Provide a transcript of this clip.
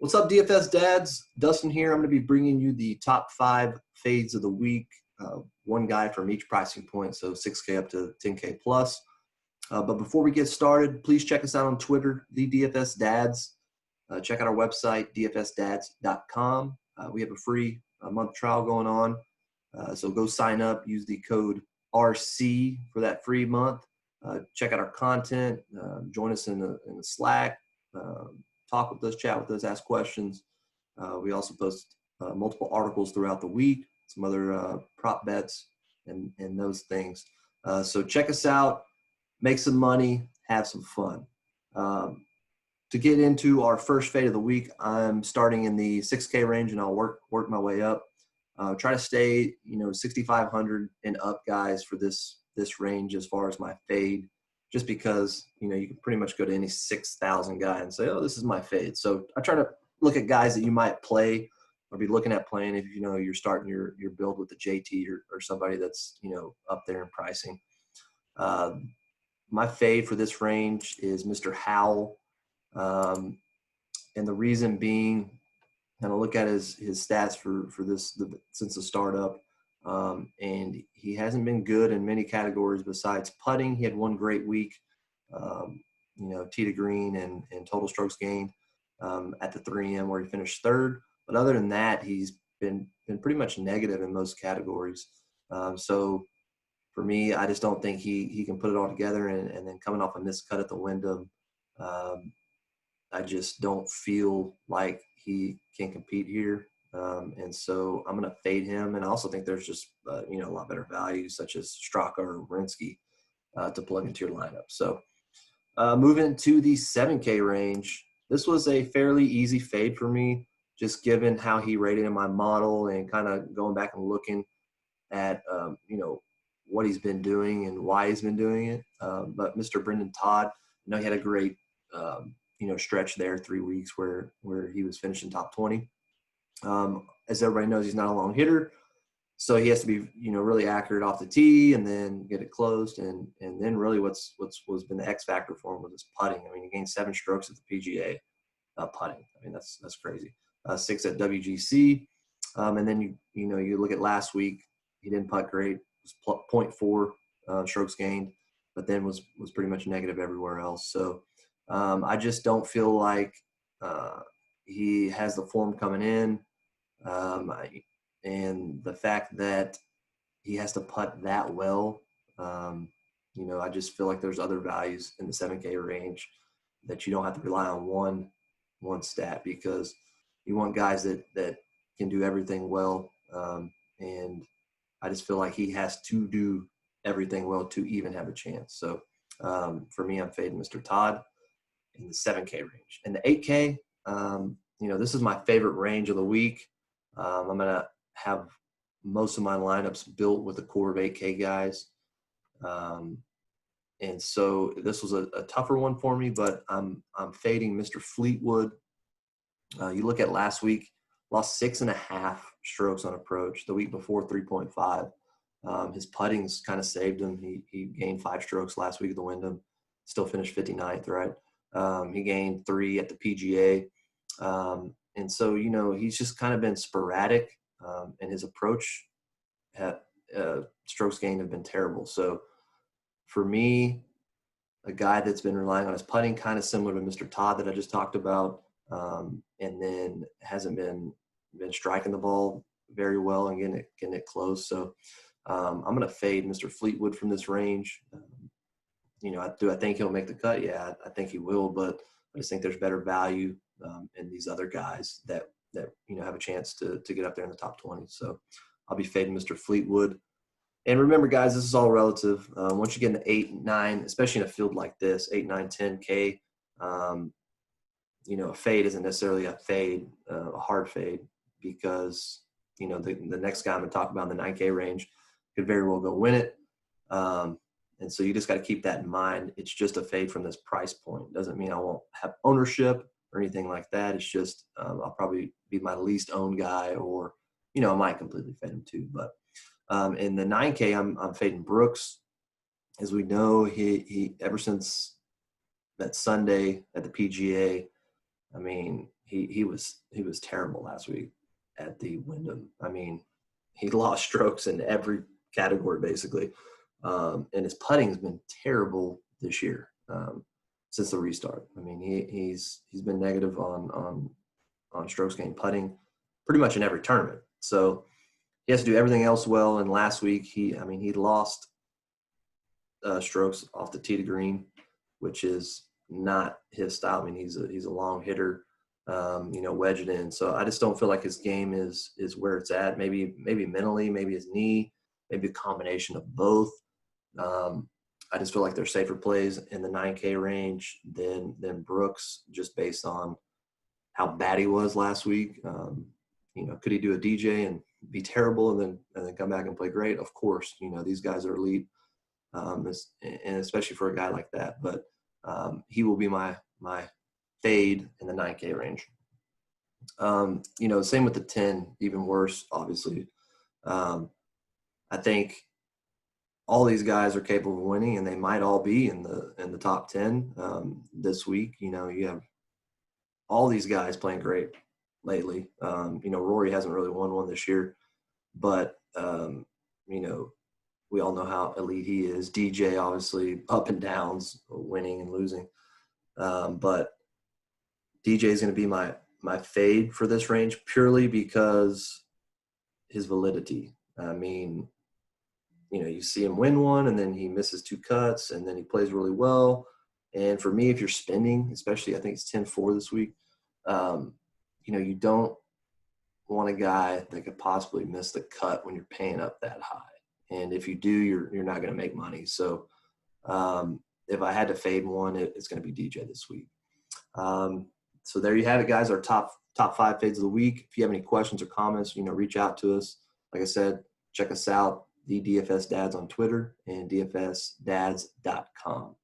What's up, DFS dads? Dustin here. I'm going to be bringing you the top 5 fades of the week. One guy from each pricing point, so 6K up to 10K plus. But before we get started, please check us out on Twitter, the DFS Dads. Check out our website, dfsdads.com. We have a free month trial going on. So go sign up. Use the code RC for that free month. Check out our content. Join us in the Slack. Talk with us, chat with us, ask questions. We also post multiple articles throughout the week, some other prop bets and those things. So check us out, make some money, have some fun. To get into our first fade of the week, I'm starting in the 6K range and I'll work my way up. Try to stay, 6,500 and up, guys, for this range as far as my fade. Just because, you can pretty much go to any 6,000 guy and say, oh, this is my fade. So I try to look at guys that you might play or be looking at playing if you're starting your build with the JT or somebody that's, up there in pricing. My fade for this range is Mr. Howell. And the reason being, and I look at his stats for this since the startup. And he hasn't been good in many categories besides putting. He had one great week, tee to green and total strokes gained at the 3M where he finished third. But other than that, he's been pretty much negative in most categories. So for me, I just don't think he can put it all together. And then coming off a missed cut at the Wyndham, I just don't feel like he can compete here. And so I'm going to fade him. And I also think there's just, a lot better values such as Straka or Rinsky to plug into your lineup. So moving to the 7K range, this was a fairly easy fade for me, just given how he rated in my model and kind of going back and looking at, what he's been doing and why he's been doing it. But Mr. Brendan Todd, he had a great, stretch there, 3 weeks where he was finishing top 20. As everybody knows, he's not a long hitter, so he has to be, really accurate off the tee and then get it closed. And then really what's been the X factor for him was his putting. I mean, he gained 7 strokes at the PGA putting. I mean, that's crazy. 6 at WGC. And then you look at last week, he didn't putt great. It was 0.4 strokes gained, but then was pretty much negative everywhere else. So I just don't feel like he has the form coming in. And the fact that he has to putt that well, I just feel like there's other values in the 7K range that you don't have to rely on one stat, because you want guys that can do everything well. And I just feel like he has to do everything well to even have a chance. So for me, I'm fading Mr. Todd in the 7K range. And the 8K, this is my favorite range of the week. I'm going to have most of my lineups built with a core of 8K guys. And so this was a tougher one for me, but I'm fading Mr. Fleetwood. You look at last week, lost 6.5 strokes on approach. The week before, 3.5. His putting's kind of saved him. He gained 5 strokes last week at the Wyndham. Still finished 59th, right? He gained 3 at the PGA. And so, he's just kind of been sporadic, and his approach strokes gained have been terrible. So for me, a guy that's been relying on his putting, kind of similar to Mr. Todd that I just talked about, and then hasn't been striking the ball very well and getting it close. So I'm going to fade Mr. Fleetwood from this range. Do I think he'll make the cut? Yeah, I think he will, but I just think there's better value in these other guys that have a chance to get up there in the top 20. So I'll be fading Mr. Fleetwood. And remember, guys, this is all relative. Once you get into 8, 9, especially in a field like this, 8, 9, 10K, a fade isn't necessarily a fade, a hard fade, because the next guy I'm going to talk about in the 9K range could very well go win it. And so you just got to keep that in mind. It's just a fade from this price point. Doesn't mean I won't have ownership or anything like that. It's just I'll probably be my least owned guy, or I might completely fade him too. But in the 9K, I'm fading Brooks. As we know, he ever since that Sunday at the PGA, I mean, he was terrible last week at the Wyndham. I mean, he lost strokes in every category basically, and his putting's been terrible this year since the restart. I mean, he's been negative on strokes gained putting pretty much in every tournament. So he has to do everything else well. And last week he lost strokes off the tee to green, which is not his style. I mean, he's a long hitter, wedge it in. So I just don't feel like his game is where it's at. Maybe mentally, maybe his knee, maybe a combination of both. I just feel like they're safer plays in the 9K range than Brooks, just based on how bad he was last week. Could he do a DJ and be terrible and then come back and play great? Of course, these guys are elite, and especially for a guy like that. But he will be my fade in the 9K range. Same with the 10, even worse, obviously. I think all these guys are capable of winning, and they might all be in the top 10 this week. You have all these guys playing great lately. Rory hasn't really won one this year, but we all know how elite he is. DJ, obviously, up and downs, winning and losing. But DJ is going to be my fade for this range purely because his validity. I mean, you see him win one, and then he misses 2 cuts, and then he plays really well. And for me, if you're spending, especially I think it's 10-4 this week, you don't want a guy that could possibly miss the cut when you're paying up that high. And if you do, you're not going to make money. So if I had to fade one, it's going to be DJ this week. So there you have it, guys. Our top 5 fades of the week. If you have any questions or comments, reach out to us. Like I said, check us out, the DFS Dads on Twitter and dfsdads.com.